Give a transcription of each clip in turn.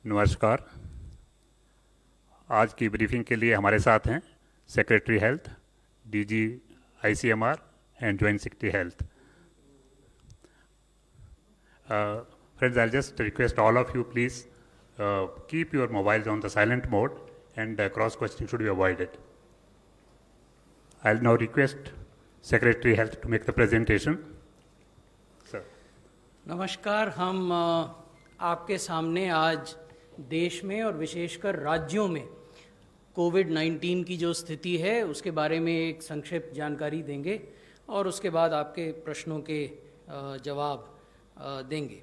नमस्कार। आज की ब्रीफिंग के लिए हमारे साथ हैं secretary health, DG ICMR and joint secretary health. Friends, I'll just request all of you, please keep your mobiles on the silent mode and cross questioning should be avoided. I'll now request Secretary Health to make the presentation. Sir. नमस्कार। हम आपके सामने आज देश में और विशेषकर राज्यों में कोविड-19 की जो स्थिति है उसके बारे में एक संक्षिप्त जानकारी देंगे और उसके बाद आपके प्रश्नों के जवाब देंगे।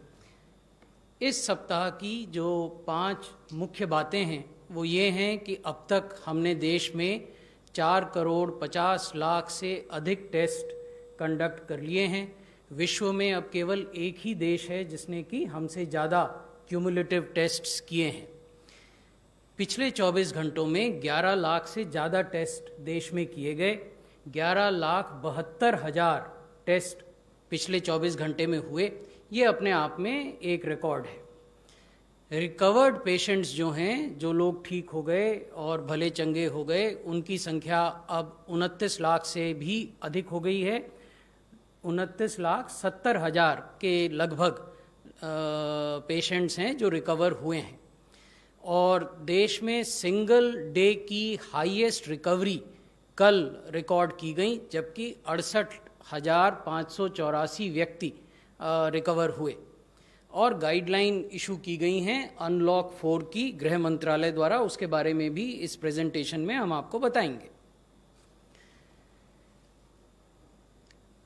इस सप्ताह की जो 5 मुख्य बातें हैं वो ये हैं कि अब तक हमने देश में 4 करोड़ 50 लाख से अधिक टेस्ट कंडक्ट कर लिए हैं। विश्व में अब केवल एक ही देश है जिसने कि हमसे ज़्यादा क्यूमुलेटिव टेस्ट्स किए हैं। पिछले 24 घंटों में 11 लाख से ज़्यादा टेस्ट देश में किए गए। 11,72,000 टेस्ट पिछले 24 घंटे में हुए। ये अपने आप में एक रिकॉर्ड है। रिकवर्ड पेशेंट्स जो हैं, जो लोग ठीक हो गए और भले चंगे हो गए, उनकी संख्या अब 29 लाख से भी अधिक हो गई है। 29,70,000 के लगभग पेशेंट्स हैं जो रिकवर हुए हैं और देश में सिंगल डे की हाईएस्ट रिकवरी कल रिकॉर्ड की गई, जबकि 68,584 व्यक्ति रिकवर हुए और गाइडलाइन इशू की गई हैं अनलॉक 4 की गृह मंत्रालय द्वारा। उसके बारे में भी इस प्रेजेंटेशन में हम आपको बताएंगे।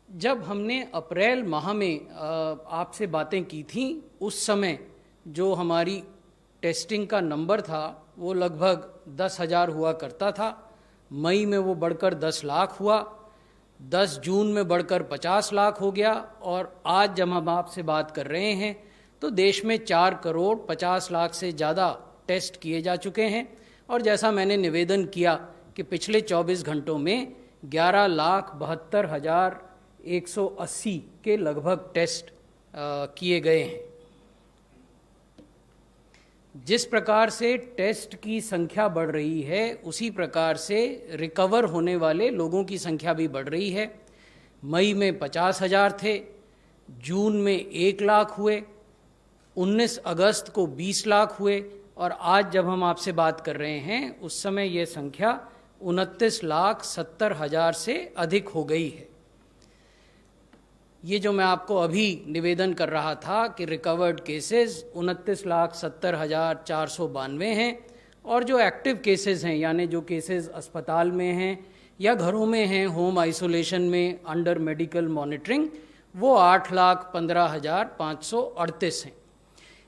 जब हमने अप्रैल माह में आपसे बातें की थी, उस समय जो हमारी टेस्टिंग का नंबर था वो लगभग 10,000 हुआ करता था। मई में वो बढ़कर 10 लाख हुआ, 10 जून में बढ़कर 50 लाख हो गया और आज जब हम आपसे बात कर रहे हैं तो देश में 4 करोड़ 50 लाख से ज़्यादा टेस्ट किए जा चुके हैं। और जैसा मैंने निवेदन किया कि पिछले 24 घंटों में 11,72,180 के लगभग टेस्ट किए गए हैं। जिस प्रकार से टेस्ट की संख्या बढ़ रही है उसी प्रकार से रिकवर होने वाले लोगों की संख्या भी बढ़ रही है। मई में 50,000 थे, जून में 1 लाख हुए, 19 अगस्त को 20 लाख हुए और आज जब हम आपसे बात कर रहे हैं उस समय ये संख्या 29,70,000 से अधिक हो गई है। ये जो मैं आपको अभी निवेदन कर रहा था कि रिकवर्ड केसेस 29,70,492 हैं और जो एक्टिव केसेस हैं, यानी जो केसेस अस्पताल में हैं या घरों में हैं, होम आइसोलेशन में अंडर मेडिकल मॉनिटरिंग, वो 8,15,538 हैं।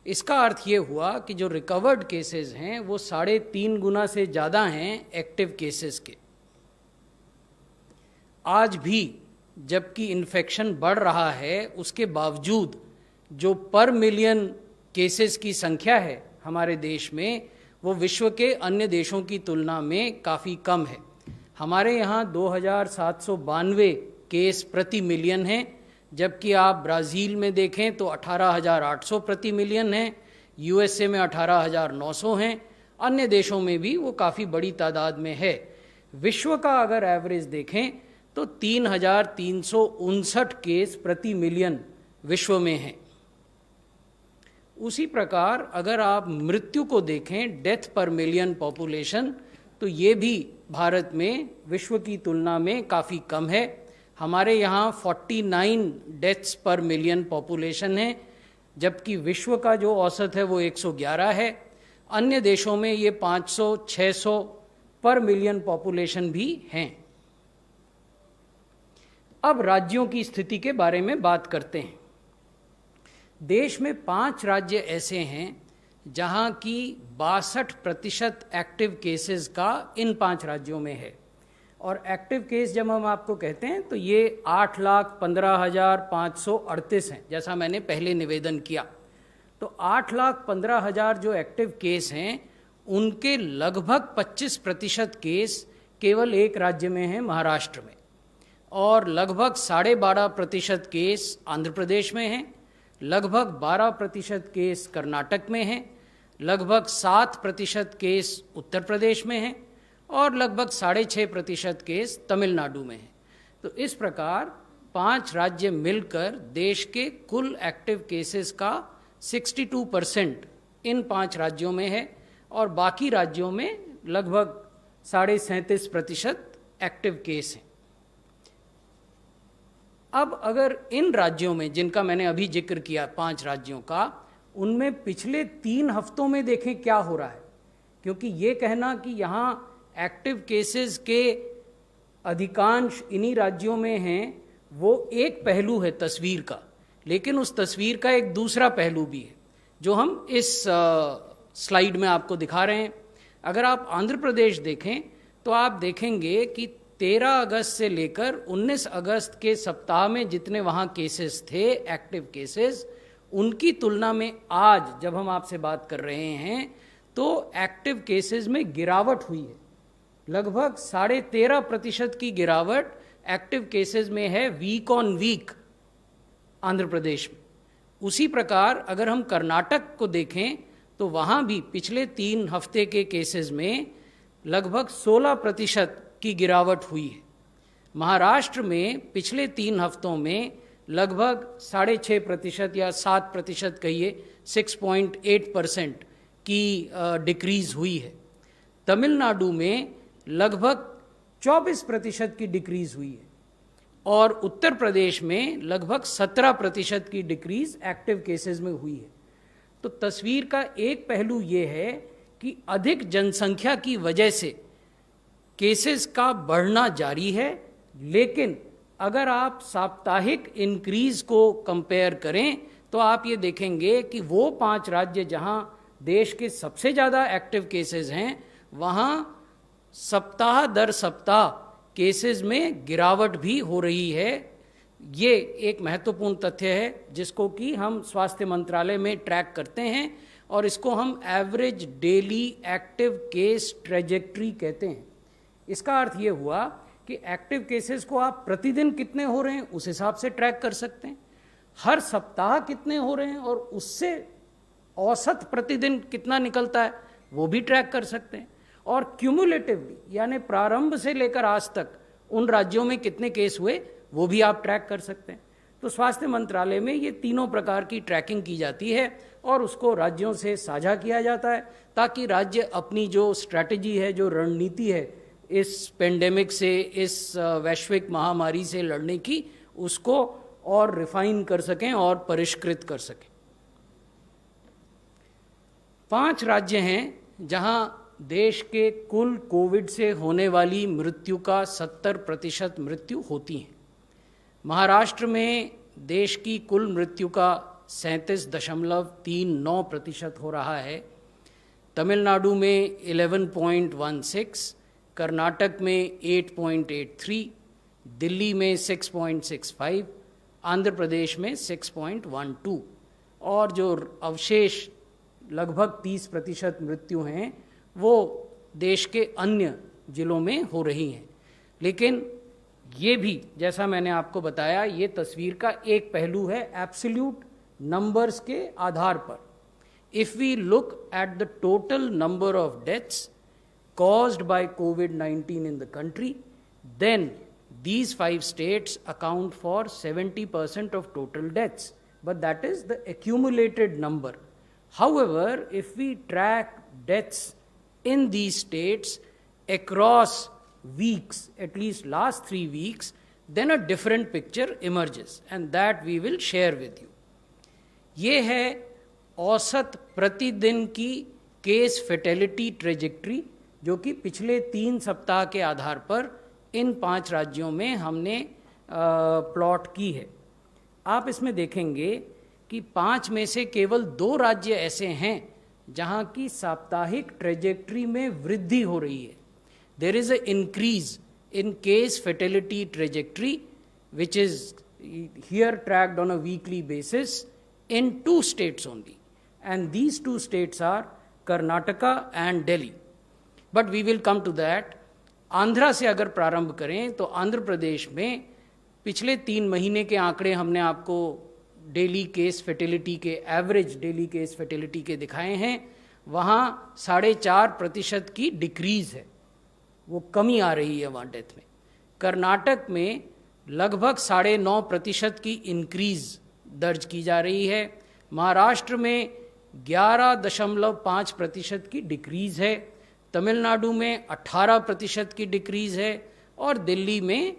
इसका अर्थ ये हुआ कि जो रिकवर्ड केसेस हैं वो 3.5 गुना से ज़्यादा हैं एक्टिव केसेस के। आज भी जबकि इन्फेक्शन बढ़ रहा है उसके बावजूद जो पर मिलियन केसेस की संख्या है हमारे देश में वो विश्व के अन्य देशों की तुलना में काफ़ी कम है। हमारे यहाँ 2,792 केस प्रति मिलियन हैं, जबकि आप ब्राज़ील में देखें तो 18,800 प्रति मिलियन हैं, यूएसए में 18,900 हैं, अन्य देशों में भी वो काफ़ी बड़ी तादाद में है। विश्व का अगर एवरेज देखें तो 3,359 केस प्रति मिलियन विश्व में हैं। उसी प्रकार अगर आप मृत्यु को देखें, डेथ पर मिलियन पॉपुलेशन, तो ये भी भारत में विश्व की तुलना में काफ़ी कम है। हमारे यहाँ 49 डेथ्स पर मिलियन पॉपुलेशन है, जबकि विश्व का जो औसत है वो 111 है। अन्य देशों में ये 500-600 पर मिलियन पॉपुलेशन भी हैं। अब राज्यों की स्थिति के बारे में बात करते हैं। देश में 5 राज्य ऐसे हैं जहां की 62% एक्टिव केसेस का इन 5 राज्यों में है। और एक्टिव केस जब हम आपको कहते हैं तो ये 8,15,538 हैं, जैसा मैंने पहले निवेदन किया। तो 8,15,000 जो एक्टिव केस हैं उनके लगभग 25% केस केवल एक राज्य में हैं, महाराष्ट्र में, और लगभग 12.5% केस आंध्र प्रदेश में हैं, लगभग 12% केस कर्नाटक में हैं, लगभग 7% केस उत्तर प्रदेश में हैं और लगभग 6.5% केस तमिलनाडु में हैं। तो इस प्रकार 5 राज्य मिलकर देश के कुल एक्टिव केसेस का 62% इन 5 राज्यों में है और बाकी राज्यों में लगभग 37.5% एक्टिव केस हैं। अब अगर इन राज्यों में, जिनका मैंने अभी जिक्र किया 5 राज्यों का, उनमें पिछले 3 हफ्तों में देखें क्या हो रहा है, क्योंकि ये कहना कि यहाँ एक्टिव केसेस के अधिकांश इन्हीं राज्यों में हैं, वो एक पहलू है तस्वीर का, लेकिन उस तस्वीर का एक दूसरा पहलू भी है जो हम इस स्लाइड में आपको दिखा रहे हैं। अगर आप आंध्र प्रदेश देखें तो आप देखेंगे कि 13 अगस्त से लेकर 19 अगस्त के सप्ताह में जितने वहाँ केसेस थे, एक्टिव केसेस, उनकी तुलना में आज जब हम आपसे बात कर रहे हैं तो एक्टिव केसेस में गिरावट हुई है। लगभग 13.5% की गिरावट एक्टिव केसेस में है week on week Andhra Pradesh में। उसी प्रकार अगर हम कर्नाटक को देखें तो वहाँ भी पिछले 3 हफ्ते के केसेस में लगभग 16% की गिरावट हुई है। महाराष्ट्र में पिछले 3 हफ्तों में लगभग 6.5% या 7% कहिए, 6.8% की डिक्रीज हुई है। तमिलनाडु में लगभग 24% की डिक्रीज हुई है और उत्तर प्रदेश में लगभग 17% की डिक्रीज एक्टिव केसेस में हुई है। तो तस्वीर का एक पहलू ये है कि अधिक जनसंख्या की वजह से केसेस का बढ़ना जारी है, लेकिन अगर आप साप्ताहिक इंक्रीज को कंपेयर करें तो आप ये देखेंगे कि वो 5 राज्य जहां देश के सबसे ज़्यादा एक्टिव केसेस हैं, वहां सप्ताह दर सप्ताह केसेस में गिरावट भी हो रही है। ये एक महत्वपूर्ण तथ्य है जिसको कि हम स्वास्थ्य मंत्रालय में ट्रैक करते हैं और इसको हम average daily active case trajectory कहते हैं। इसका अर्थ ये हुआ कि एक्टिव केसेस को आप प्रतिदिन कितने हो रहे हैं उस हिसाब से ट्रैक कर सकते हैं, हर सप्ताह कितने हो रहे हैं और उससे औसत प्रतिदिन कितना निकलता है वो भी ट्रैक कर सकते हैं, और क्यूमुलेटिवली यानी प्रारंभ से लेकर आज तक उन राज्यों में कितने केस हुए वो भी आप ट्रैक कर सकते हैं। तो स्वास्थ्य मंत्रालय में ये तीनों प्रकार की ट्रैकिंग की जाती है और उसको राज्यों से साझा किया जाता है ताकि राज्य अपनी जो स्ट्रैटेजी है, जो रणनीति है इस पेंडेमिक से, इस वैश्विक महामारी से लड़ने की, उसको और रिफाइन कर सकें और परिष्कृत कर सकें। 5 राज्य हैं जहां देश के कुल कोविड से होने वाली मृत्यु का 70% मृत्यु होती हैं। महाराष्ट्र में देश की कुल मृत्यु का 37.39% हो रहा है, तमिलनाडु में 11.16, कर्नाटक में 8.83, दिल्ली में 6.65, आंध्र प्रदेश में 6.12, और जो अवशेष लगभग 30% मृत्यु हैं वो देश के अन्य जिलों में हो रही हैं। लेकिन ये भी, जैसा मैंने आपको बताया, ये तस्वीर का एक पहलू है एब्सोल्यूट नंबर्स के आधार पर। If we look at the total number of deaths caused by COVID-19 in the country, then these 5 states account for 70% of total deaths, but that is the accumulated number. However, if we track deaths in these states across weeks, at least last 3 weeks, then a different picture emerges and that we will share with you. ये है औसत प्रतिदिन की case fatality trajectory जो कि पिछले 3 सप्ताह के आधार पर इन 5 राज्यों में हमने प्लॉट की है। आप इसमें देखेंगे कि 5 में से केवल 2 राज्य ऐसे हैं जहां की साप्ताहिक ट्रेजेक्ट्री में वृद्धि हो रही है। There is a increase in case fatality trajectory which is here tracked on a weekly basis in 2 states only, and these 2 states are Karnataka and Delhi. But we will come to that. Andhra से अगर प्रारंभ करें तो आंध्र प्रदेश में पिछले 3 महीने के आंकड़े हमने आपको डेली केस फर्टिलिटी के, एवरेज डेली केस फर्टिलिटी के दिखाए हैं। वहाँ 4.5% की डिक्रीज़ है, वो कमी आ रही है वहाँ डेथ में। कर्नाटक में लगभग 9.5% की इंक्रीज़ दर्ज की जा रही है। महाराष्ट्र में 11.5% की डिक्रीज़ है। तमिलनाडु में 18% की डिक्रीज़ है और दिल्ली में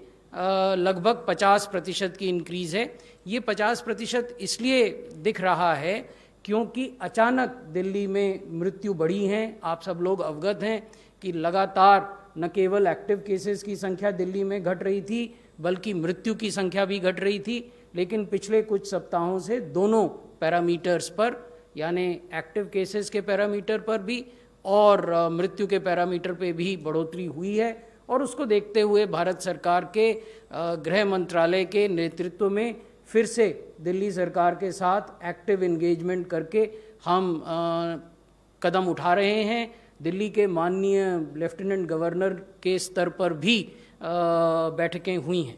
लगभग 50% की इंक्रीज़ है। ये 50% इसलिए दिख रहा है क्योंकि अचानक दिल्ली में मृत्यु बढ़ी हैं। आप सब लोग अवगत हैं कि लगातार न केवल एक्टिव केसेस की संख्या दिल्ली में घट रही थी बल्कि मृत्यु की संख्या भी घट रही थी। लेकिन पिछले कुछ सप्ताहों से दोनों पैरामीटर्स पर, यानी एक्टिव केसेस के पैरामीटर पर भी और मृत्यु के पैरामीटर पे भी बढ़ोतरी हुई है। और उसको देखते हुए भारत सरकार के गृह मंत्रालय के नेतृत्व में फिर से दिल्ली सरकार के साथ एक्टिव एंगेजमेंट करके हम कदम उठा रहे हैं। दिल्ली के माननीय लेफ्टिनेंट गवर्नर के स्तर पर भी बैठकें हुई हैं।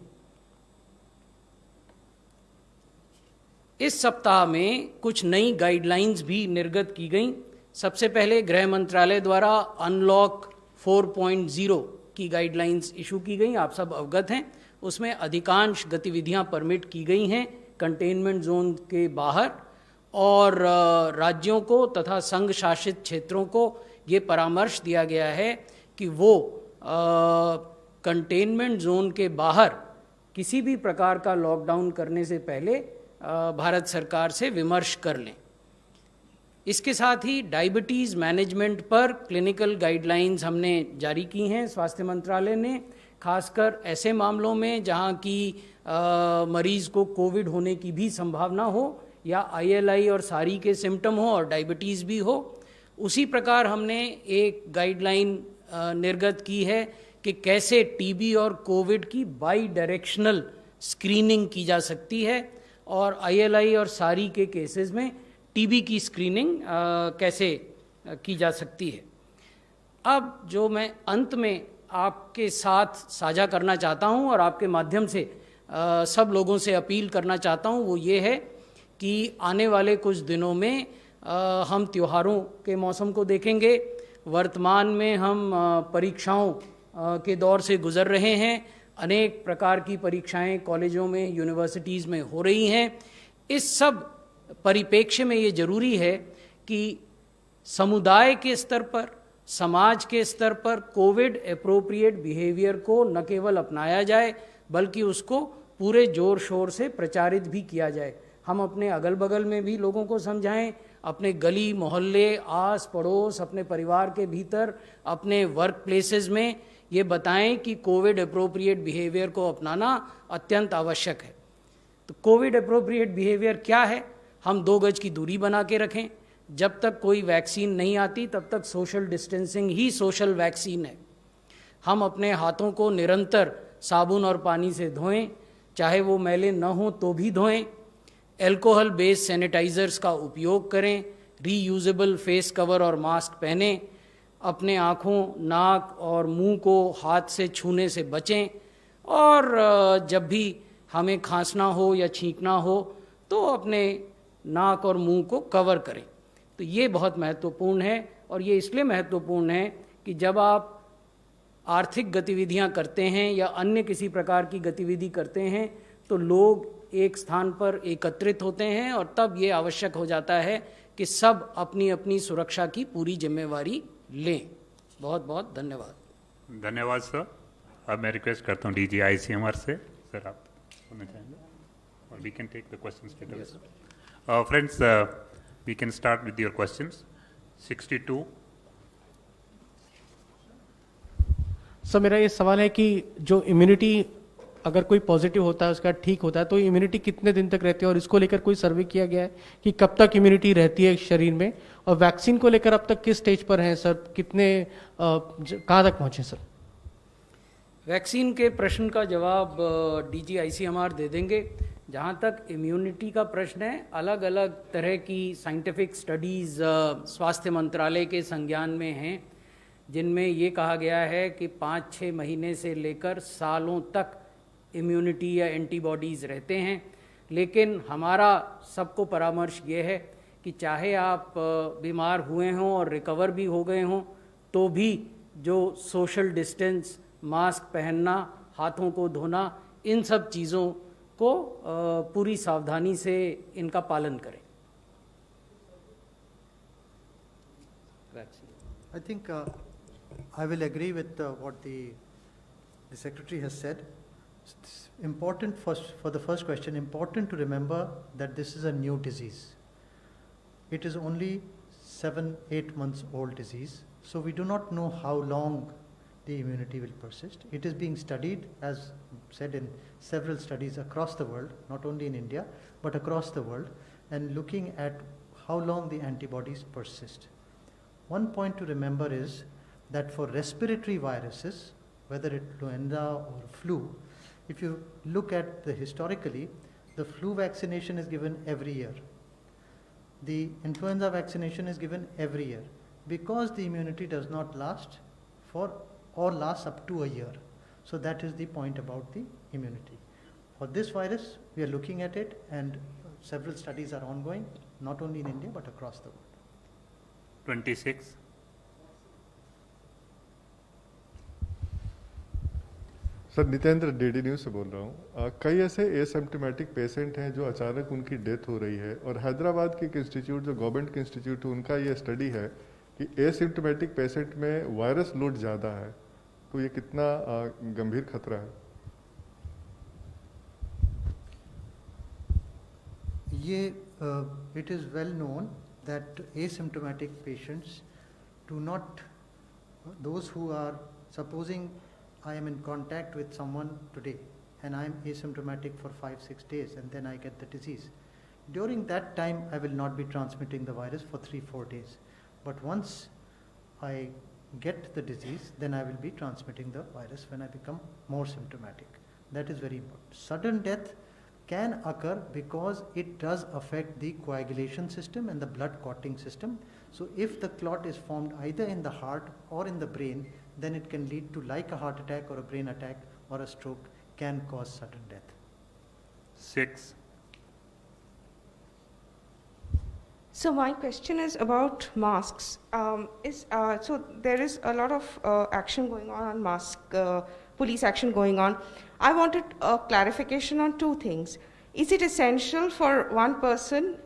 इस सप्ताह में कुछ नई गाइडलाइंस भी निर्गत की गईं। सबसे पहले गृह मंत्रालय द्वारा अनलॉक 4.0 की गाइडलाइंस इशू की गई, आप सब अवगत हैं। उसमें अधिकांश गतिविधियां परमिट की गई हैं कंटेनमेंट जोन के बाहर, और राज्यों को तथा संघ शासित क्षेत्रों को ये परामर्श दिया गया है कि वो कंटेनमेंट जोन के बाहर किसी भी प्रकार का लॉकडाउन करने से पहले भारत सरकार से विमर्श कर लें। इसके साथ ही डायबिटीज़ मैनेजमेंट पर क्लिनिकल गाइडलाइंस हमने जारी की हैं स्वास्थ्य मंत्रालय ने, खासकर ऐसे मामलों में जहां की मरीज़ को कोविड होने की भी संभावना हो या ILI और सारी के सिम्टम हो और डायबिटीज़ भी हो। उसी प्रकार हमने एक गाइडलाइन निर्गत की है कि कैसे TB और कोविड की बाई डायरेक्शनल स्क्रीनिंग की जा सकती है और ILI और सारी के केसेस में TB की स्क्रीनिंग कैसे की जा सकती है। अब जो मैं अंत में आपके साथ साझा करना चाहता हूं और आपके माध्यम से सब लोगों से अपील करना चाहता हूं, वो ये है कि आने वाले कुछ दिनों में हम त्योहारों के मौसम को देखेंगे। वर्तमान में हम परीक्षाओं के दौर से गुजर रहे हैं। अनेक प्रकार की परीक्षाएं कॉलेजों में, यूनिवर्सिटीज़ में हो रही हैं। इस सब परिप्रेक्ष्य में ये जरूरी है कि समुदाय के स्तर पर, समाज के स्तर पर कोविड एप्रोप्रिएट बिहेवियर को न केवल अपनाया जाए बल्कि उसको पूरे जोर शोर से प्रचारित भी किया जाए। हम अपने अगल बगल में भी लोगों को समझाएं, अपने गली मोहल्ले, आस पड़ोस, अपने परिवार के भीतर, अपने वर्क प्लेसेस में ये बताएं कि कोविड एप्रोप्रिएट बिहेवियर को अपनाना अत्यंत आवश्यक है। तो कोविड एप्रोप्रिएट बिहेवियर क्या है? हम 2 गज की दूरी बना के रखें। जब तक कोई वैक्सीन नहीं आती तब तक सोशल डिस्टेंसिंग ही सोशल वैक्सीन है। हम अपने हाथों को निरंतर साबुन और पानी से धोएं, चाहे वो मैले न हो तो भी धोएं। एल्कोहल बेस्ड सैनिटाइजर्स का उपयोग करें। रीयूजेबल फेस कवर और मास्क पहनें। अपने आँखों, नाक और मुंह को हाथ से छूने से बचें। और जब भी हमें खांसना हो या छींकना हो तो अपने नाक और मुंह को कवर करें। तो ये बहुत महत्वपूर्ण है, और ये इसलिए महत्वपूर्ण है कि जब आप आर्थिक गतिविधियां करते हैं या अन्य किसी प्रकार की गतिविधि करते हैं तो लोग एक स्थान पर एकत्रित होते हैं और तब ये आवश्यक हो जाता है कि सब अपनी अपनी सुरक्षा की पूरी जिम्मेवारी लें। बहुत बहुत धन्यवाद। धन्यवाद सर। अब मैं रिक्वेस्ट करता हूँ DG ICMR से, सर आप बोलना चाहेंगे और we can take the questions straight away. Friends, we can start with your questions. 62. Sir मेरा ये सवाल है कि जो इम्यूनिटी अगर कोई पॉजिटिव होता है, उसका ठीक होता है, तो इम्यूनिटी कितने दिन तक रहती है, और इसको लेकर कोई सर्वे किया गया है कि कब तक इम्यूनिटी रहती है शरीर में, और वैक्सीन को लेकर अब तक किस स्टेज पर हैं सर, कितने कहाँ तक पहुँचे सर? वैक्सीन के प्रश्न का जवाब DG ICMR दे देंगे। जहाँ तक इम्यूनिटी का प्रश्न है, अलग अलग तरह की साइंटिफिक स्टडीज़ स्वास्थ्य मंत्रालय के संज्ञान में हैं, जिनमें ये कहा गया है कि 5-6 महीने से लेकर सालों तक इम्यूनिटी या एंटीबॉडीज़ रहते हैं। लेकिन हमारा सबको परामर्श ये है कि चाहे आप बीमार हुए हों और रिकवर भी हो गए हों, तो भी जो सोशल डिस्टेंस, मास्क पहनना, हाथों को धोना, इन सब चीज़ों को पूरी सावधानी से इनका पालन करें। I think I will agree with what the Secretary has said. It's important for the first question, important to remember that this is a new disease. It is only 7-8 months old disease, so we do not know how long the immunity will persist. It is being studied, as said, in several studies across the world, not only in India, but across the world, and looking at how long the antibodies persist. One point to remember is that for respiratory viruses, whether it's influenza or flu, if you look at the historically, the flu vaccination is given every year. The influenza vaccination is given every year because the immunity does not last for or lasts up to a year. So that is the point about the immunity. For this virus, we are looking at it, and several studies are ongoing, not only in India but across the world. 26. Sir Nitendra DD news से बोल रहा हूँ। कई ऐसे asymptomatic patient हैं जो अचानक उनकी डेथ हो रही है, और हैदराबाद की एक इंस्टीट्यूट जो गवर्नमेंट के इंस्टीट्यूट है उनका ये स्टडी है कि एसिम्प्टोमेटिक पेशेंट में वायरस लोड ज़्यादा है, तो ये कितना गंभीर खतरा है? ये it is well known that asymptomatic patients do not, those who are, supposing I am in contact with someone today and I am asymptomatic for 5-6 days and then I get the disease. During that time I will not be transmitting the virus for 3-4 days. But once I get the disease, then I will be transmitting the virus when I become more symptomatic. That is very important. Sudden death can occur because it does affect the coagulation system and the blood clotting system. So if the clot is formed either in the heart or in the brain, then it can lead to, like a heart attack or a brain attack or a stroke, can cause sudden death. 6. So my question is about masks. So there is a lot of action going on mask, police action going on. I wanted a clarification on two things. Is it essential for one person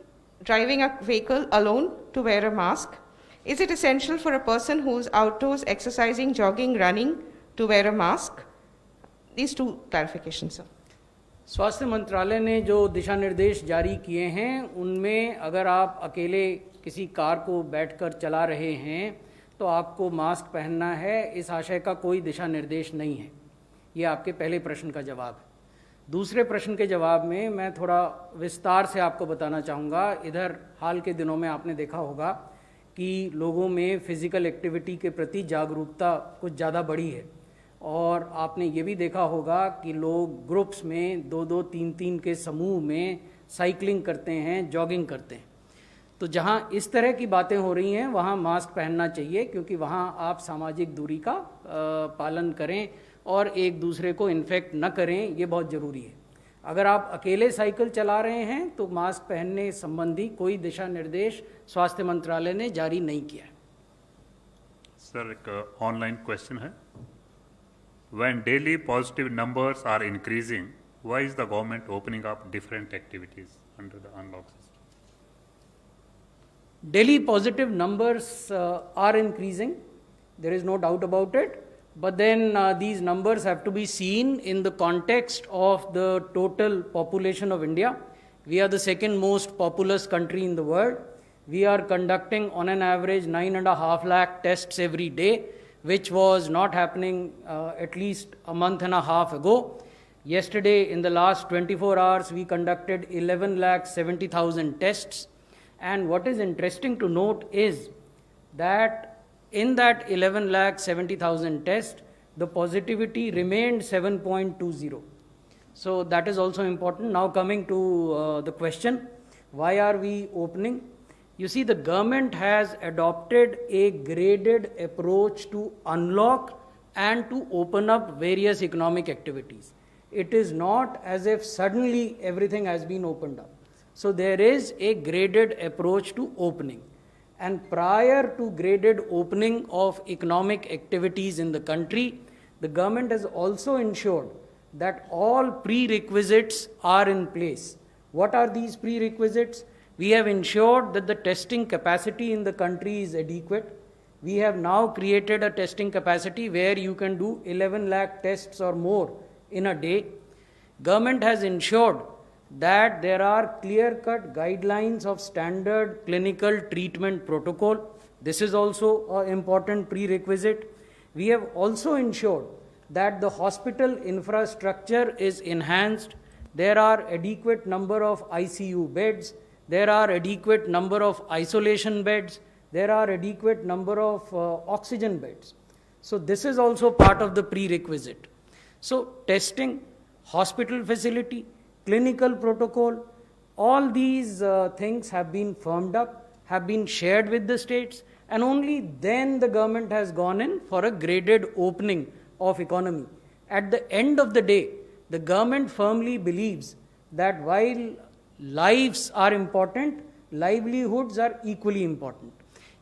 driving a vehicle alone to wear a mask? Is it essential for a person who's outdoors exercising, jogging, running to wear a mask? These two clarifications, sir. स्वास्थ्य मंत्रालय ने जो दिशा निर्देश जारी किए हैं उनमें अगर आप अकेले किसी कार को बैठकर चला रहे हैं तो आपको मास्क पहनना है, इस आशय का कोई दिशा निर्देश नहीं है। ये आपके पहले प्रश्न का जवाब है। दूसरे प्रश्न के जवाब में मैं थोड़ा विस्तार से आपको बताना चाहूँगा। इधर हाल के दिनों में आपने देखा होगा कि लोगों में फिज़िकल एक्टिविटी के प्रति जागरूकता कुछ ज़्यादा बढ़ी है, और आपने ये भी देखा होगा कि लोग ग्रुप्स में 2-2, 3-3 के समूह में साइकिलिंग करते हैं, जॉगिंग करते हैं। तो जहाँ इस तरह की बातें हो रही हैं वहाँ मास्क पहनना चाहिए, क्योंकि वहाँ आप सामाजिक दूरी का पालन करें और एक दूसरे को इन्फेक्ट न करें, ये बहुत ज़रूरी है। अगर आप अकेले साइकिल चला रहे हैं तो मास्क पहनने संबंधी कोई दिशा निर्देश स्वास्थ्य मंत्रालय ने जारी नहीं किया है। सर एक ऑनलाइन क्वेश्चन है, when daily positive numbers are increasing, why is the government opening up different activities under the unlock system? Daily positive numbers are increasing, there is no doubt about it, but then these numbers have to be seen in the context of the total population of India. We are the second most populous country in the world. We are conducting on an average 9.5 lakh tests every day, which was not happening at least a month and a half ago. Yesterday, in the last 24 hours, we conducted 11,70,000 tests. And what is interesting to note is that in that 11,70,000 tests, the positivity remained 7.20. So that is also important. Now coming to the question, why are we opening? You see, the government has adopted a graded approach to unlock and to open up various economic activities. It is not as if suddenly everything has been opened up. So there is a graded approach to opening. And prior to graded opening of economic activities in the country, the government has also ensured that all prerequisites are in place. What are these prerequisites? We have ensured that the testing capacity in the country is adequate. We have now created a testing capacity where you can do 11 lakh tests or more in a day. Government has ensured that there are clear-cut guidelines of standard clinical treatment protocol. This is also an important prerequisite. We have also ensured that the hospital infrastructure is enhanced. There are adequate number of ICU beds. There are adequate number of isolation beds. There are adequate number of oxygen beds. So this is also part of the prerequisite. So testing, hospital facility, clinical protocol, all these things have been firmed up, have been shared with the states, and only then the government has gone in for a graded opening of economy. At the end of the day, the government firmly believes that while lives are important, livelihoods are equally important.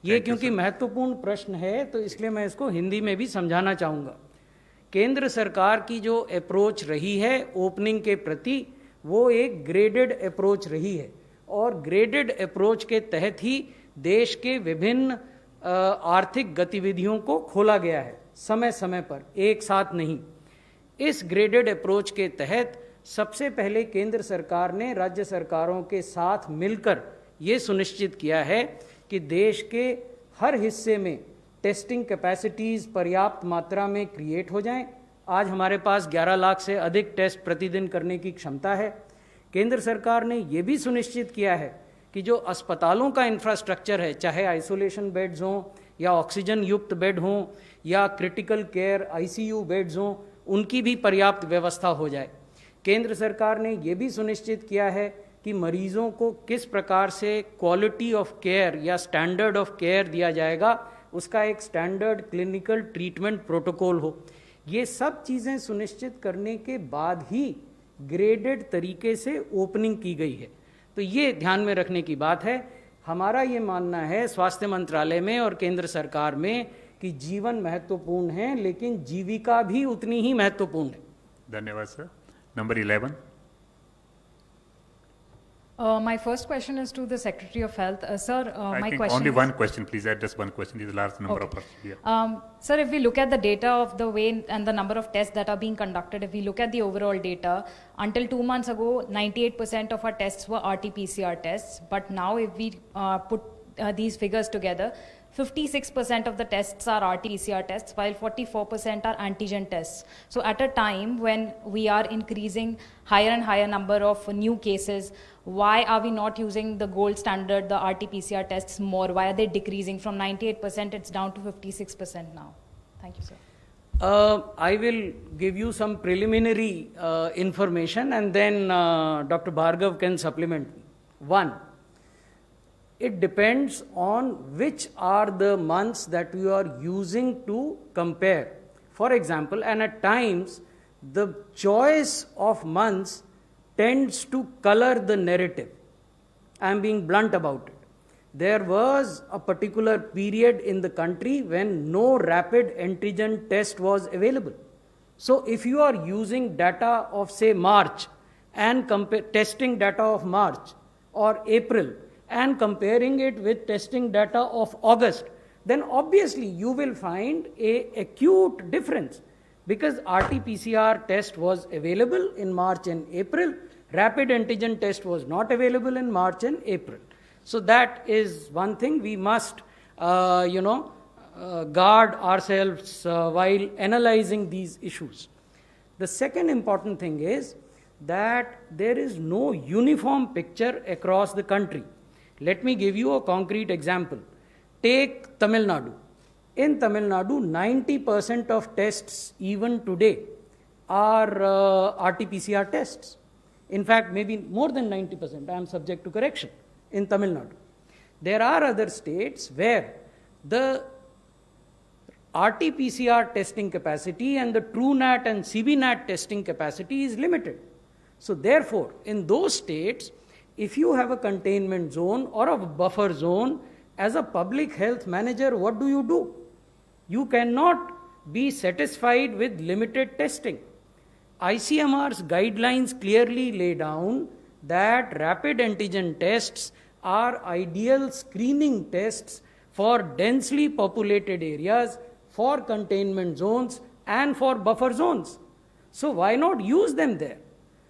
ये क्योंकि महत्वपूर्ण प्रश्न है तो इसलिए मैं इसको हिंदी में भी समझाना चाहूँगा। केंद्र सरकार की जो अप्रोच रही है ओपनिंग के प्रति वो एक ग्रेडेड अप्रोच रही है और ग्रेडेड अप्रोच के तहत ही देश के विभिन्न आर्थिक गतिविधियों को खोला गया है समय समय पर, एक साथ नहीं। इस ग्रेडेड अप्रोच के तहत सबसे पहले केंद्र सरकार ने राज्य सरकारों के साथ मिलकर ये सुनिश्चित किया है कि देश के हर हिस्से में टेस्टिंग कैपेसिटीज़ पर्याप्त मात्रा में क्रिएट हो जाएं। आज हमारे पास 11 लाख से अधिक टेस्ट प्रतिदिन करने की क्षमता है। केंद्र सरकार ने ये भी सुनिश्चित किया है कि जो अस्पतालों का इंफ्रास्ट्रक्चर है, चाहे आइसोलेशन बेड्स हों या ऑक्सीजन युक्त बेड हों या क्रिटिकल केयर ICU बेड्स हों, उनकी भी पर्याप्त व्यवस्था हो जाए। केंद्र सरकार ने ये भी सुनिश्चित किया है कि मरीजों को किस प्रकार से क्वालिटी ऑफ केयर या स्टैंडर्ड ऑफ केयर दिया जाएगा, उसका एक स्टैंडर्ड क्लिनिकल ट्रीटमेंट प्रोटोकॉल हो। ये सब चीज़ें सुनिश्चित करने के बाद ही ग्रेडेड तरीके से ओपनिंग की गई है। तो ये ध्यान में रखने की बात है। हमारा ये मानना है स्वास्थ्य मंत्रालय में और केंद्र सरकार में कि जीवन महत्वपूर्ण है लेकिन जीविका भी उतनी ही महत्वपूर्ण है। धन्यवाद sir. Number 11। My first question is to the Secretary of Health. Sir, I my think question only is, one question, please. Address one question. There's a large number of persons here. Sir, if we look at the data of the way and the number of tests that are being conducted, if we look at the overall data, until 2 months ago, 98% of our tests were RT-PCR tests. But now if we put these figures together, 56% of the tests are RT-PCR tests, while 44% are antigen tests. So at a time when we are increasing higher and higher number of new cases, why are we not using the gold standard, the RT-PCR tests more? Why are they decreasing from 98%? It's down to 56% now. Thank you, sir. I will give you some preliminary information and then Dr. Bhargav can supplement me. One, it depends on which are the months that you are using to compare. For example, and at times, the choice of months tends to color the narrative. I am being blunt about it. There was a particular period in the country when no rapid antigen test was available. So if you are using data of say March and testing data of March or April and comparing it with testing data of August, then obviously you will find an acute difference. Because RT-PCR test was available in March and April, rapid antigen test was not available in March and April. So that is one thing we must, guard ourselves while analyzing these issues. The second important thing is that there is no uniform picture across the country. Let me give you a concrete example. Take Tamil Nadu. In Tamil Nadu, 90% of tests even today are RT-PCR tests. In fact, maybe more than 90%, I am subject to correction, in Tamil Nadu. There are other states where the RT-PCR testing capacity and the TrueNat and CBNat testing capacity is limited. So therefore, in those states, if you have a containment zone or a buffer zone, as a public health manager, what do? You cannot be satisfied with limited testing. ICMR's guidelines clearly lay down that rapid antigen tests are ideal screening tests for densely populated areas, for containment zones, and for buffer zones. So why not use them there?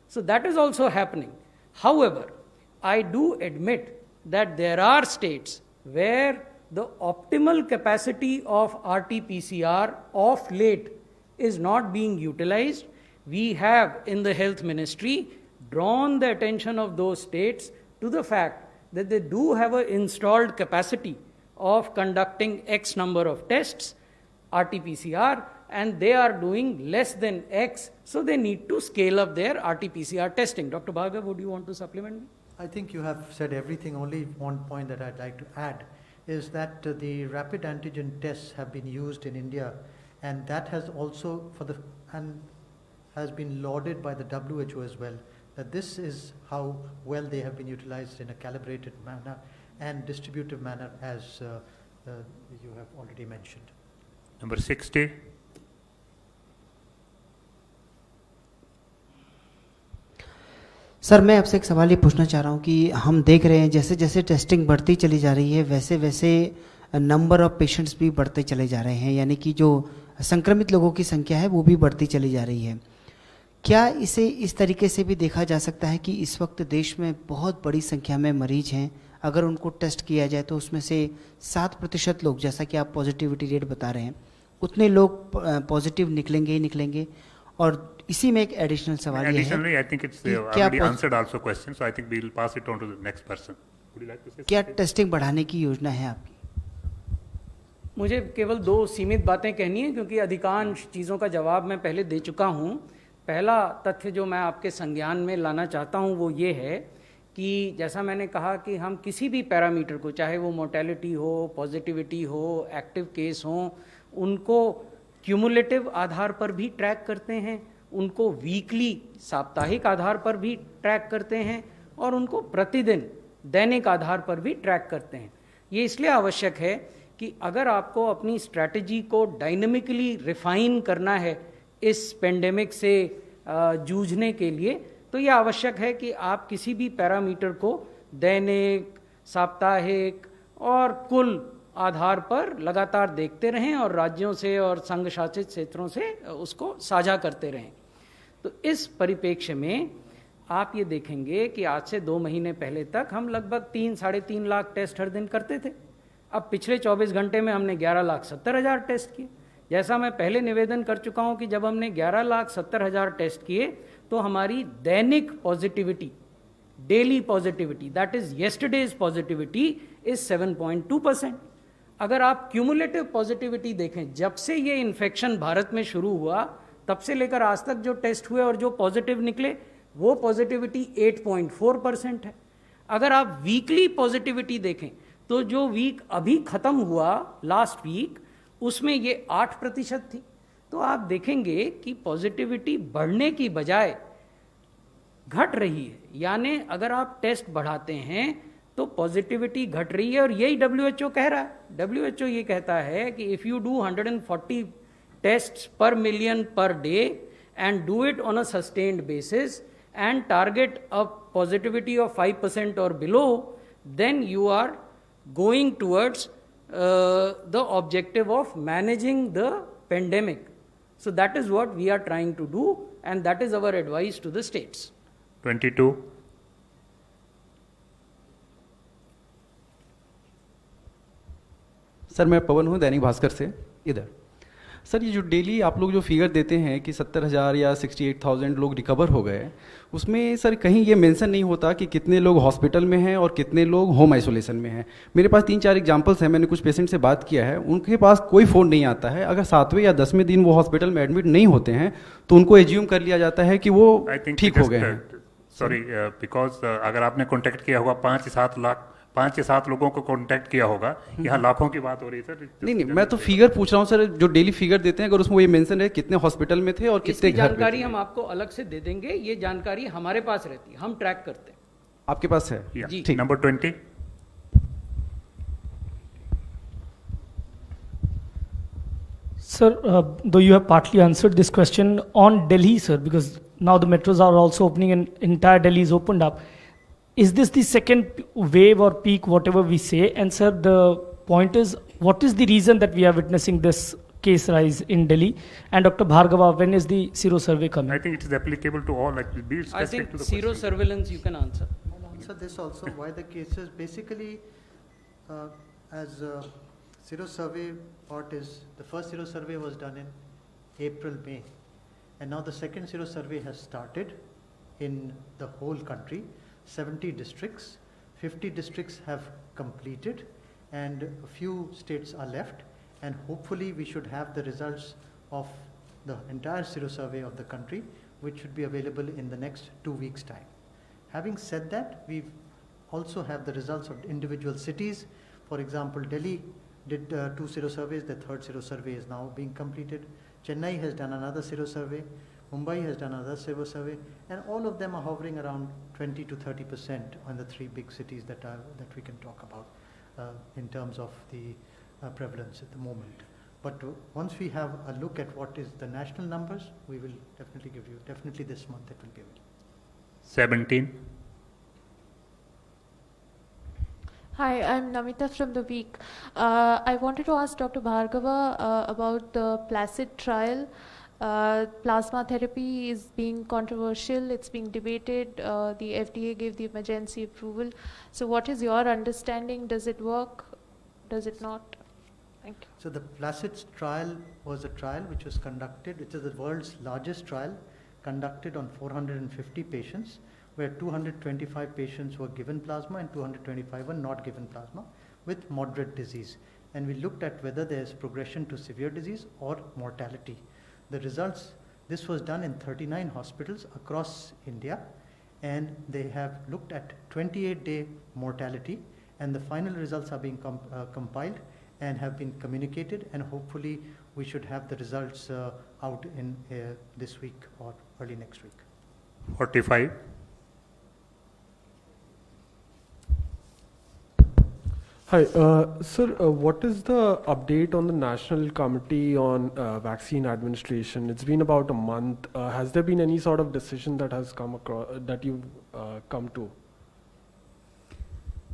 So that is also happening. However, I do admit that there are states where the optimal capacity of RT-PCR of late is not being utilized. We have in the health ministry drawn the attention of those states to the fact that they do have an installed capacity of conducting X number of tests, RT-PCR, and they are doing less than X, so they need to scale up their RT-PCR testing. Dr. Bhargav, would you want to supplement me? I think you have said everything. Only one point that I'd like to add is that the rapid antigen tests have been used in India, and that has also has been lauded by the WHO as well, that this is how well they have been utilized in a calibrated manner and distributive manner, as you have already mentioned. Number 60. Sir मैं आपसे एक सवाल ये पूछना चाह रहा हूँ कि हम देख रहे हैं जैसे जैसे टेस्टिंग बढ़ती चली जा रही है वैसे वैसे नंबर ऑफ पेशेंट्स भी बढ़ते चले जा रहे हैं, यानी कि जो संक्रमित लोगों की संख्या है वो भी बढ़ती चली जा रही है। क्या इसे इस तरीके से भी देखा जा सकता है कि इस वक्त देश में बहुत बड़ी संख्या में मरीज हैं, अगर उनको टेस्ट किया जाए तो उसमें से 7% लोग, जैसा कि आप पॉजिटिविटी रेट बता रहे हैं, उतने लोग पॉजिटिव निकलेंगे ही निकलेंगे? और इसी में एक एडिशनल सवाल ये है, I think it's already answered also question, so I think we'll pass it on to the next person. Would you like to say क्या something? टेस्टिंग बढ़ाने की योजना है आपकी? मुझे केवल 2 सीमित बातें कहनी है, क्योंकि अधिकांश चीज़ों का जवाब मैं पहले दे चुका हूँ। पहला तथ्य जो मैं आपके संज्ञान में लाना चाहता हूँ वो ये है कि जैसा मैंने कहा कि हम किसी भी पैरामीटर को, चाहे वो मोर्टेलिटी हो, पॉजिटिविटी हो, एक्टिव केस हो, उनको क्यूमुलेटिव आधार पर भी ट्रैक करते हैं, उनको वीकली साप्ताहिक आधार पर भी ट्रैक करते हैं, और उनको प्रतिदिन दैनिक आधार पर भी ट्रैक करते हैं। ये इसलिए आवश्यक है कि अगर आपको अपनी स्ट्रैटेजी को डायनेमिकली रिफाइन करना है इस पेंडेमिक से जूझने के लिए, तो ये आवश्यक है कि आप किसी भी पैरामीटर को दैनिक, साप्ताहिक और कुल आधार पर लगातार देखते रहें और राज्यों से और संघ शासित क्षेत्रों से उसको साझा करते रहें। तो इस परिप्रेक्ष्य में आप ये देखेंगे कि आज से 2 महीने पहले तक हम लगभग 3-3.5 लाख टेस्ट हर दिन करते थे। अब पिछले 24 घंटे में हमने 11,70,000 टेस्ट किए। जैसा मैं पहले निवेदन कर चुका हूं कि जब हमने 11,70,000 टेस्ट किए तो हमारी दैनिक positivity, daily positivity, that is yesterday's positivity, is 7.2%। अगर आप क्यूमुलेटिव पॉजिटिविटी देखें, जब से ये इन्फेक्शन भारत में शुरू हुआ तब से लेकर आज तक जो टेस्ट हुए और जो पॉजिटिव निकले, वो पॉजिटिविटी 8.4% है। अगर आप वीकली पॉजिटिविटी देखें तो जो वीक अभी खत्म हुआ लास्ट वीक, उसमें ये 8% थी। तो आप देखेंगे कि पॉजिटिविटी बढ़ने की बजाय घट रही है, यानी अगर आप टेस्ट बढ़ाते हैं तो पॉजिटिविटी घट रही है। और यही WHO कह रहा है। WHO ये कहता है कि if you do 140 test per million per day and do it on a sustained basis and target a positivity of 5% और below, then you are going towards the objective of managing the pandemic. So that is what we are trying to do, and that is our advice to the states. 22. Sir मैं पवन हूँ, दैनिक भास्कर से इधर। Sir ये जो daily आप लोग जो figure देते हैं कि 70,000 या 68,000 लोग रिकवर हो गए, उसमें सर कहीं ये मेंशन नहीं होता कि कितने लोग हॉस्पिटल में हैं और कितने लोग होम आइसोलेशन में हैं। मेरे पास 3-4 एग्जांपल्स हैं, मैंने कुछ पेशेंट से बात किया है, उनके पास कोई फ़ोन नहीं आता है। अगर 7वें या 10वें दिन वो हॉस्पिटल में एडमिट नहीं होते हैं तो उनको एज्यूम कर लिया जाता है कि वो ठीक हो गए हैं। सॉरी, बिकॉज अगर आपने कॉन्टैक्ट किया होगा 5 या 7 लोगों को कांटेक्ट किया होगा, यहाँ लाखों की बात हो रही है सर। नहीं, मैं तो फिगर पूछ रहा हूँ सर, जो डेली फिगर देते हैं अगर उसमें ये मेंशन है कितने हॉस्पिटल में थे और कितने घर पे थे। जानकारी हम आपको अलग से दे देंगे, ये जानकारी हमारे पास रहती है, हम ट्रैक करते हैं। आपके पास है? Yeah. जी। ठीक। Number 20. Sir, though you have partly answered this question on Delhi, sir, because now the metros are also opening and entire Delhi is opened up. Is this the second wave or peak, whatever we say? And sir, the point is, what is the reason that we are witnessing this case rise in Delhi? And Dr. Bhargava, when is the Sero survey coming? I think it is applicable to all, like, be I specific think to the zero question. surveillance you can answer. I'll answer this also, why the cases, basically, as Sero survey part is, the first Sero survey was done in April, May. And now the second Sero survey has started in the whole country, 70 districts, 50 districts have completed, and a few states are left. And hopefully we should have the results of the entire Sero survey of the country, which should be available in the next 2 weeks' time. Having said that, we also have the results of individual cities. For example, Delhi did 2 Sero surveys, the third Sero survey is now being completed. Chennai has done another Sero survey, Mumbai has done another Sero survey, and all of them are hovering around 20 to 30% on the 3 big cities that we can talk about in terms of the prevalence at the moment. But once we have a look at what is the national numbers, we will definitely give you, definitely this month it will be available. 17. Hi, I'm Namita from The Week. I wanted to ask Dr. Bhargava about the PLACID trial. Plasma therapy is being controversial, it's being debated, the FDA gave the emergency approval. So what is your understanding? Does it work? Does it not? Thank you. So the PLACID trial was a trial which was conducted, which is the world's largest trial, conducted on 450 patients, where 225 patients were given plasma and 225 were not given plasma with moderate disease. And we looked at whether there is progression to severe disease or mortality. The results, this was done in 39 hospitals across India, and they have looked at 28-day mortality, and the final results are being compiled and have been communicated, and hopefully we should have the results out in this week or early next week. 45. Hi, sir, what is the update on the National Committee on Vaccine Administration? It's been about a month. Has there been any sort of decision that has come across, that you've come to?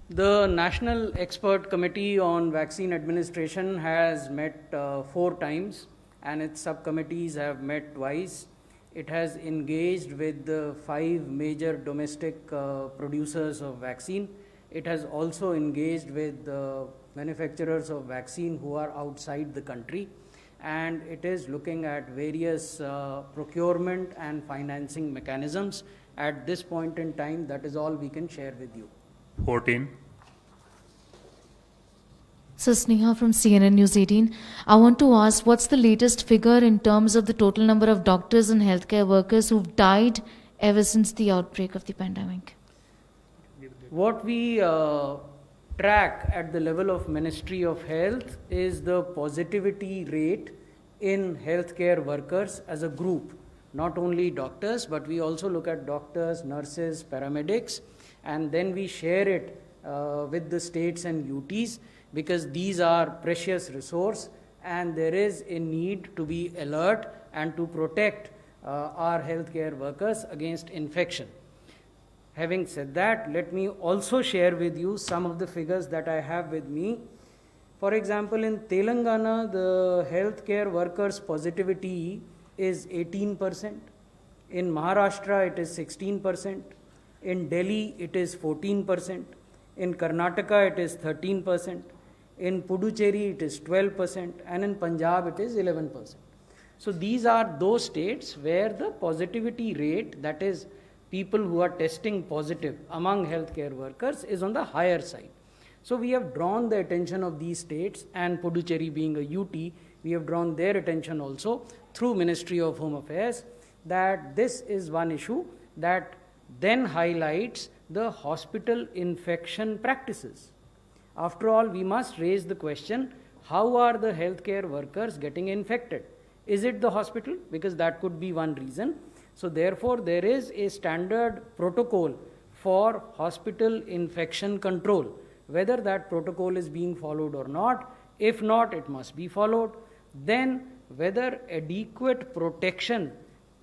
The National Expert Committee on Vaccine Administration has met 4 times, and its subcommittees have met twice. It has engaged with the 5 major domestic producers of vaccine. It has also engaged with manufacturers of vaccine who are outside the country, and it is looking at various procurement and financing mechanisms. At this point in time, that is all we can share with you. 14. So Sneha from CNN News 18. I want to ask, what's the latest figure in terms of the total number of doctors and healthcare workers who've died ever since the outbreak of the pandemic? What we track at the level of Ministry of Health is the positivity rate in healthcare workers as a group. Not only doctors, but we also look at doctors, nurses, paramedics, and then we share it with the states and UTs, because these are precious resource and there is a need to be alert and to protect our healthcare workers against infection. Having said that, let me also share with you some of the figures that I have with me. For example, in Telangana, the healthcare workers' positivity is 18%. In Maharashtra, it is 16%. In Delhi, it is 14%. In Karnataka, it is 13%. In Puducherry, it is 12%. And in Punjab, it is 11%. So these are those states where the positivity rate, that is, people who are testing positive among healthcare workers, is on the higher side. So we have drawn the attention of these states, and Puducherry being a UT, we have drawn their attention also through Ministry of Home Affairs, that this is one issue that then highlights the hospital infection practices. After all, we must raise the question, how are the healthcare workers getting infected? Is it the hospital? Because that could be one reason. So therefore, there is a standard protocol for hospital infection control. Whether that protocol is being followed or not, if not, it must be followed. Then whether adequate protection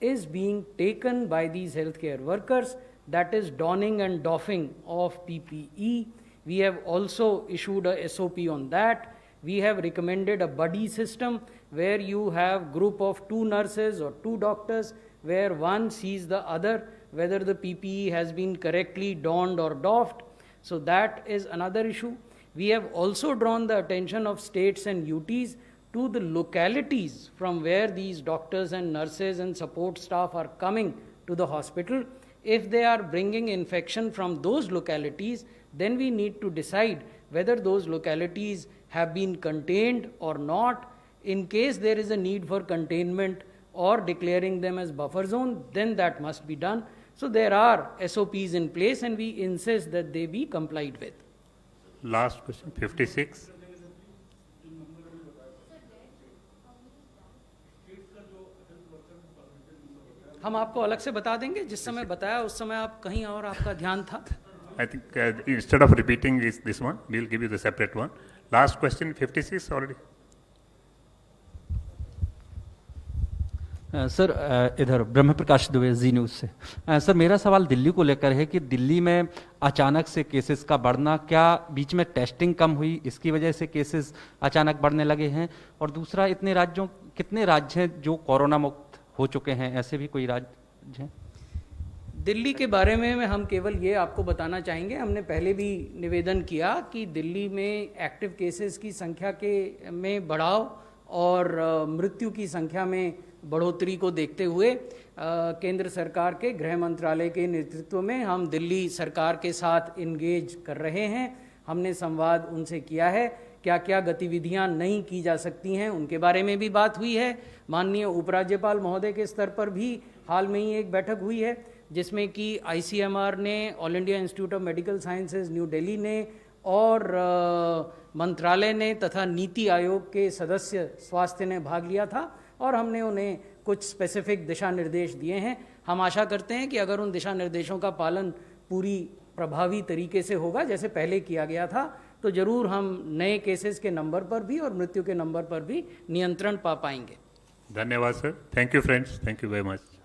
is being taken by these healthcare workers, that is donning and doffing of PPE. We have also issued a SOP on that. We have recommended a buddy system where you have group of 2 nurses or 2 doctors where one sees the other whether the PPE has been correctly donned or doffed. So that is another issue. We have also drawn the attention of states and UTs to the localities from where these doctors and nurses and support staff are coming to the hospital. If they are bringing infection from those localities, then we need to decide whether those localities have been contained or not. In case there is a need for containment or declaring them as buffer zone, then that must be done. So there are SOPs in place and we insist that they be complied with. Last question, 56. हम आपको अलग से बता देंगे, जिस समय बताया उस समय आप कहीं और आपका ध्यान था. I think instead of repeating this one, we'll give you the separate one. Last question, 56 already. Sir इधर ब्रह्म प्रकाश दुबे जी न्यूज़ से। सर मेरा सवाल दिल्ली को लेकर है कि दिल्ली में अचानक से केसेस का बढ़ना, क्या बीच में टेस्टिंग कम हुई, इसकी वजह से केसेस अचानक बढ़ने लगे हैं? और दूसरा, कितने राज्य हैं जो कोरोना मुक्त हो चुके हैं? ऐसे भी कोई राज्य हैं? दिल्ली के बारे में हम केवल ये आपको बताना चाहेंगे, हमने पहले भी निवेदन किया कि दिल्ली में एक्टिव केसेस की संख्या में बढ़ाव और मृत्यु की संख्या में बढ़ोतरी को देखते हुए केंद्र सरकार के गृह मंत्रालय के नेतृत्व में हम दिल्ली सरकार के साथ इंगेज कर रहे हैं। हमने संवाद उनसे किया है, क्या क्या गतिविधियां नहीं की जा सकती हैं उनके बारे में भी बात हुई है। माननीय उपराज्यपाल महोदय के स्तर पर भी हाल में ही एक बैठक हुई है जिसमें कि ICMR ने, all India institute of medical sciences new Delhi ने और मंत्रालय ने तथा नीति आयोग के सदस्य स्वास्थ्य ने भाग लिया था और हमने उन्हें कुछ स्पेसिफिक दिशा निर्देश दिए हैं। हम आशा करते हैं कि अगर उन दिशा निर्देशों का पालन पूरी प्रभावी तरीके से होगा जैसे पहले किया गया था, तो जरूर हम नए केसेस के नंबर पर भी और मृत्यु के नंबर पर भी नियंत्रण पा पाएंगे। धन्यवाद sir. Thank you friends, thank you very much.